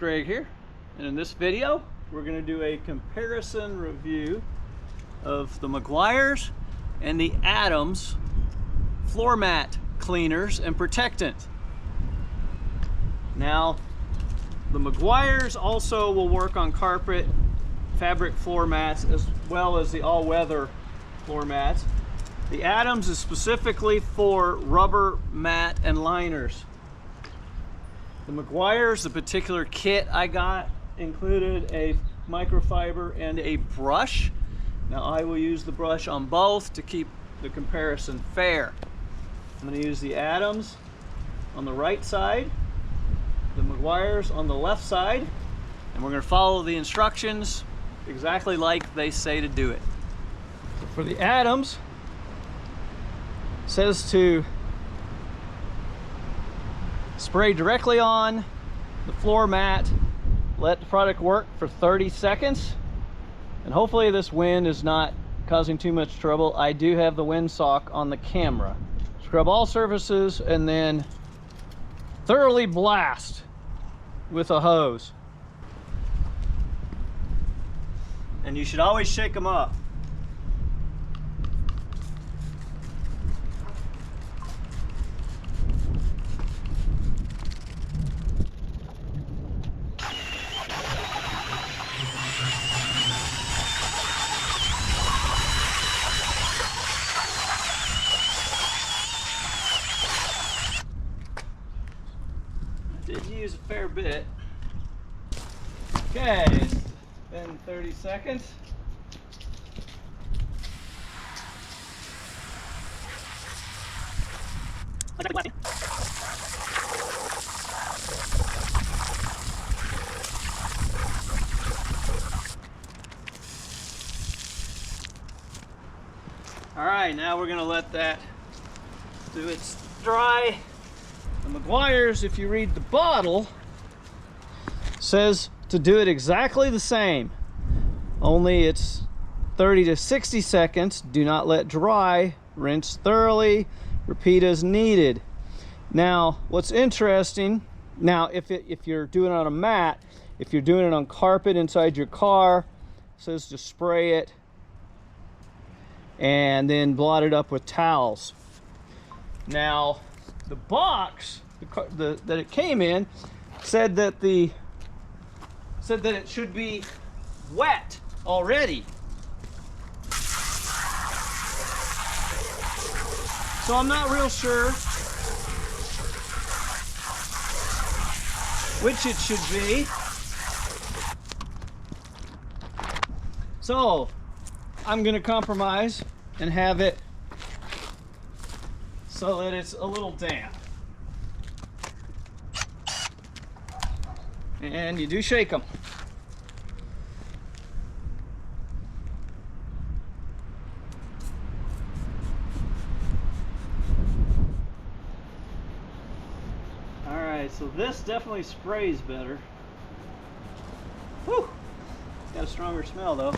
Greg here, and in this video we're going to do a comparison review of the Meguiar's and the Adams floor mat cleaners and protectant. Now the Meguiar's also will work on carpet, fabric floor mats, as well as the all-weather floor mats. The Adams is specifically for rubber mat and liners. The Meguiar's, the particular kit I got, included a microfiber and a brush. Now I will use the brush on both to keep the comparison fair. I'm going to use the Adams on the right side, the Meguiar's on the left side, and we're going to follow the instructions exactly like they say to do it. So for the Adams, it says to spray directly on the floor mat, let the product work for 30 seconds, and hopefully this wind is not causing too much trouble. I do have the windsock on the camera. Scrub all surfaces and then thoroughly blast with a hose. And you should always shake them up. Did use a fair bit. Okay, it's been 30 seconds. All right, now we're gonna let that do its dry. The Meguiar's, if you read the bottle, says to do it exactly the same, only it's 30 to 60 seconds. Do not let dry, rinse thoroughly, repeat as needed. Now what's interesting, now if you're doing it on a mat, if you're doing it on carpet inside your car, it says to spray it and then blot it up with towels. Now the box that it came in said that it should be wet already. So I'm not real sure which it should be. So I'm gonna compromise and have it so that it's a little damp. And you do shake them. All right, so this definitely sprays better. Whew, it's got a stronger smell though.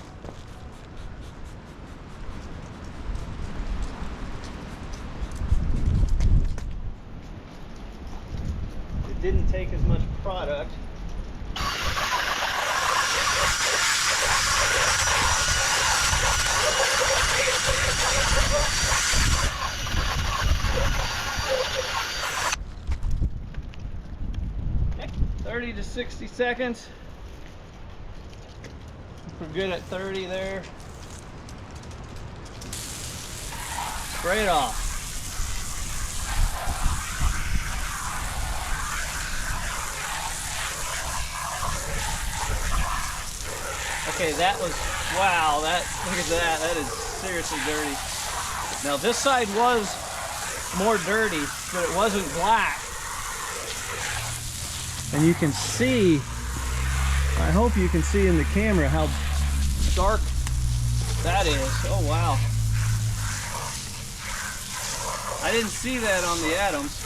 It didn't take as much product. Okay, 30 to 60 seconds. We're good at 30 there. Spray it off. Okay, that was, wow, look at that, that is seriously dirty. Now this side was more dirty, but it wasn't black. And you can see, I hope you can see in the camera how dark that is. Oh wow. I didn't see that on the Adams.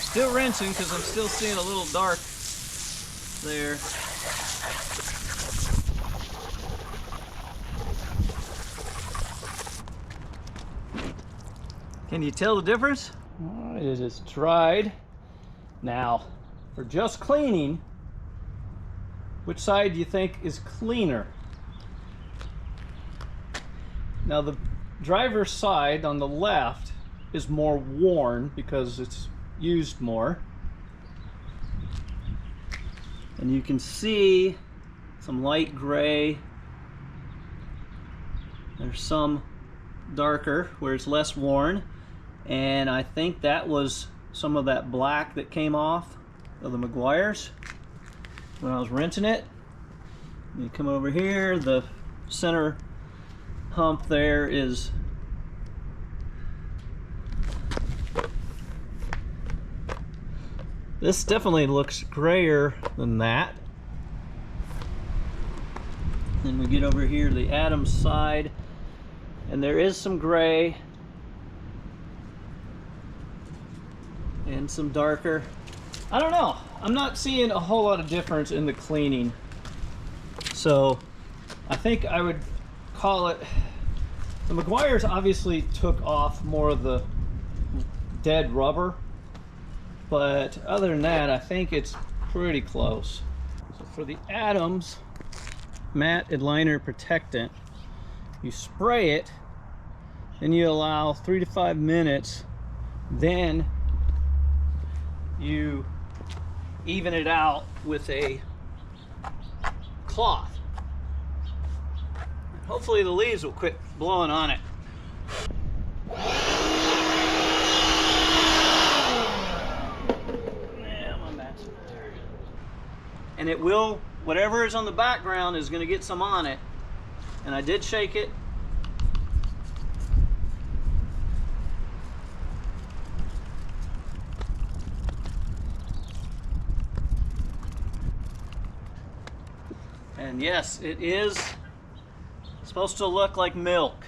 Still rinsing because I'm still seeing a little dark there. Can you tell the difference? All right, it is dried. Now, for just cleaning, which side do you think is cleaner? Now, the driver's side on the left is more worn because it's used more. And you can see some light gray. There's some darker where it's less worn. And I think that was some of that black that came off of the Meguiar's when I was rinsing it. You come over here, the center hump there is this definitely looks grayer than that. Then we get over here to the Adams side, and there is some gray and some darker. I don't know. I'm not seeing a whole lot of difference in the cleaning. So I think I would call it, the Meguiar's obviously took off more of the dead rubber, but other than that, I think it's pretty close. So for the Adams matte and liner protectant, you spray it, then you allow 3 to 5 minutes, then you even it out with a cloth. Hopefully the leaves will quit blowing on it. Yeah, my mat's there. And it will, whatever is on the background is going to get some on it. And I did shake it. And yes, it is supposed to look like milk.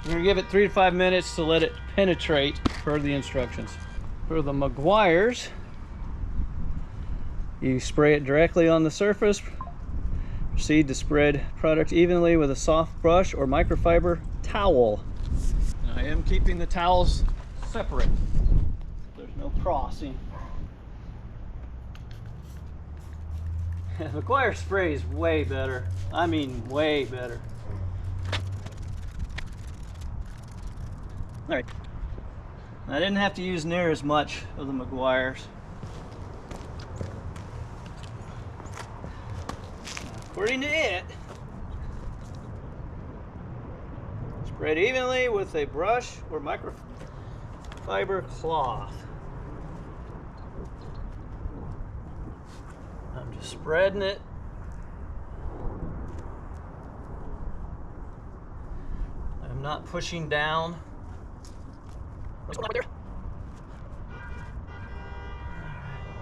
We're gonna give it 3 to 5 minutes to let it penetrate per the instructions. For the Meguiar's, you spray it directly on the surface. Proceed to spread product evenly with a soft brush or microfiber towel. And I am keeping the towels separate. There's no crossing. The Meguiar spray is way better. I mean, way better. All right. I didn't have to use near as much of the Meguiar's. According to it, spread evenly with a brush or microfiber cloth. I'm just spreading it. I'm not pushing down. What's going on there?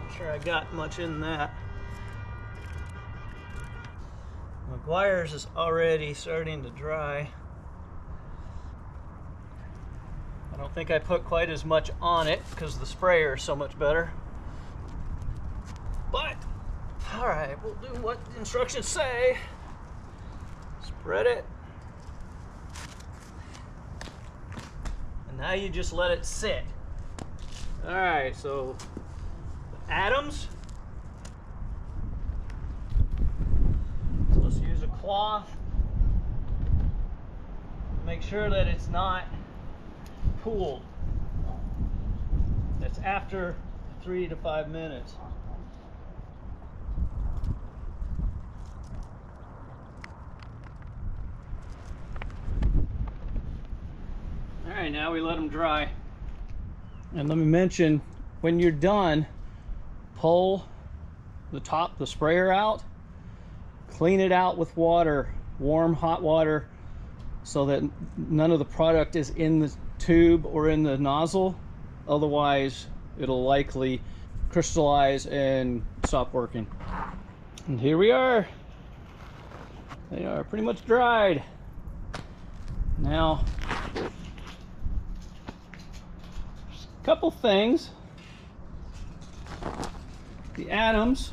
Not sure I got much in that. Meguiar's is already starting to dry. I don't think I put quite as much on it because the sprayer is so much better. But, all right, we'll do what the instructions say. Spread it. And now you just let it sit. All right, so the Adams. Let's use a cloth. Make sure that it's not pooled. That's after 3 to 5 minutes. All right, now we let them dry. And let me mention, when you're done, pull the sprayer out, clean it out with water, warm, hot water, so that none of the product is in the tube or in the nozzle. Otherwise, it'll likely crystallize and stop working. And here we are. They are pretty much dried. Now, couple things. The Adams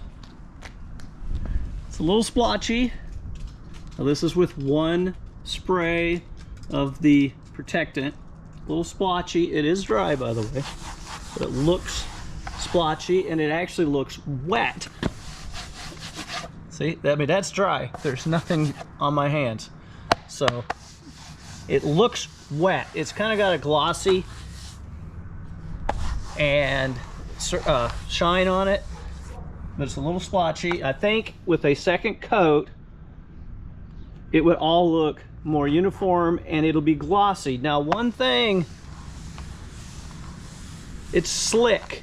It's a little splotchy. Now this is with one spray of the protectant. A little splotchy. It is dry, by the way, but it looks splotchy and it actually looks wet. See, I mean, that's dry. There's nothing on my hands. So it looks wet. It's kind of got a glossy and shine on it, but it's a little splotchy. I think with a second coat, it would all look more uniform and it'll be glossy. Now, one thing, it's slick.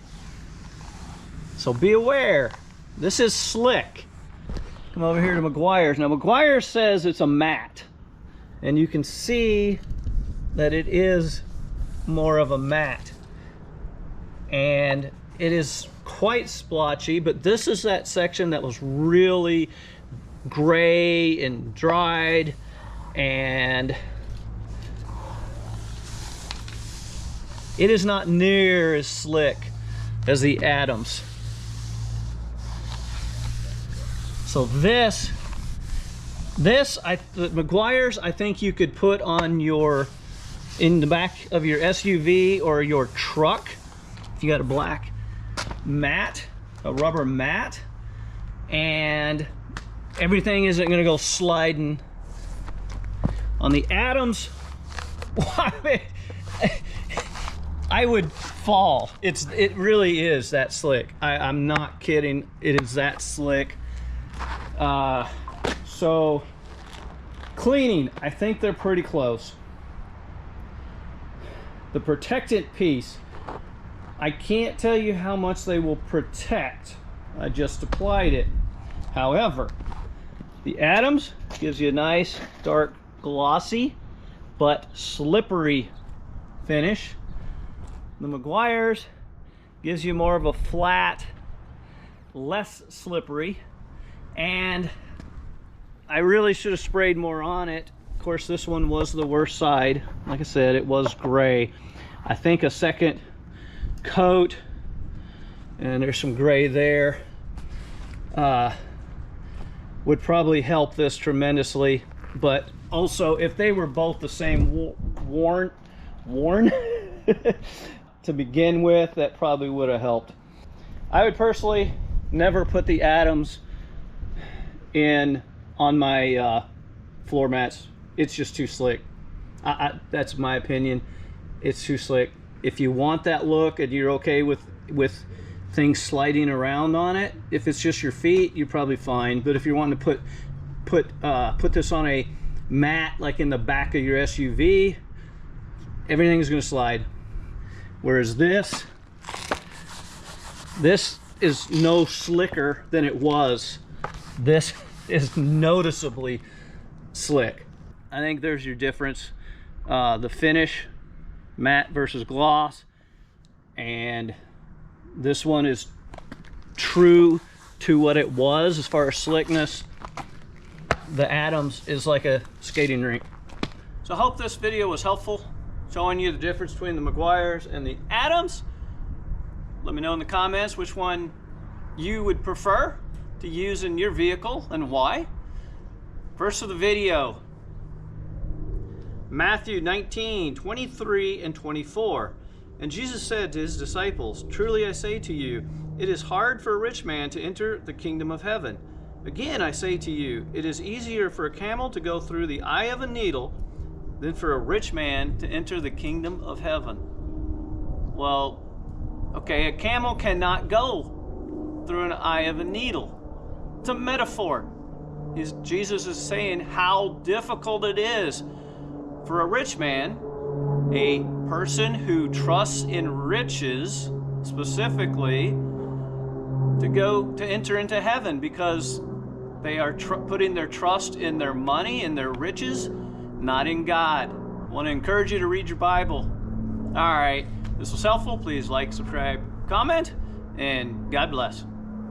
So be aware, this is slick. Come over here to Meguiar's. Now, Meguiar says it's a matte, and you can see that it is more of a matte. And it is quite splotchy, but this is that section that was really gray and dried, and it is not near as slick as the Adams. So the Meguiar's, I think you could put on in the back of your SUV or your truck if you got a black mat, a rubber mat, and everything isn't going to go sliding. On the Adams, I would fall. It really is that slick. I'm not kidding. It is that slick. So cleaning, I think they're pretty close. The protectant piece, I can't tell you how much they will protect. I just applied it. However, the Adams gives you a nice dark glossy but slippery finish. The Meguiar's gives you more of a flat, less slippery, and I really should have sprayed more on it. Of course, this one was the worst side. Like I said, it was gray. I think a second coat, and there's some gray there, would probably help this tremendously. But also, if they were both the same worn to begin with, that probably would have helped. I would personally never put the Adams on my floor mats. It's just too slick. That's my opinion. It's too slick. If you want that look and you're okay with things sliding around on it, if it's just your feet, you're probably fine. But if you're wanting to put this on a mat like in the back of your SUV, everything's going to slide. Whereas this is no slicker than it was. This is noticeably slick. I think there's your difference. The finish, matte versus gloss, and this one is true to what it was as far as slickness. The Adams is like a skating rink. So I hope this video was helpful, showing you the difference between the Meguiar's and the Adams. Let me know in the comments which one you would prefer to use in your vehicle and why. Verse of the video, Matthew 19:23 and 24. And Jesus said to his disciples, "Truly I say to you, it is hard for a rich man to enter the kingdom of heaven. Again I say to you, it is easier for a camel to go through the eye of a needle than for a rich man to enter the kingdom of heaven." Well, okay, a camel cannot go through an eye of a needle. It's a metaphor. Jesus is saying how difficult it is for a rich man, a person who trusts in riches specifically, to enter into heaven, because they are putting their trust in their money and their riches, not in God. I want to encourage you to read your Bible. All right, this was helpful. Please like, subscribe, comment, and God bless.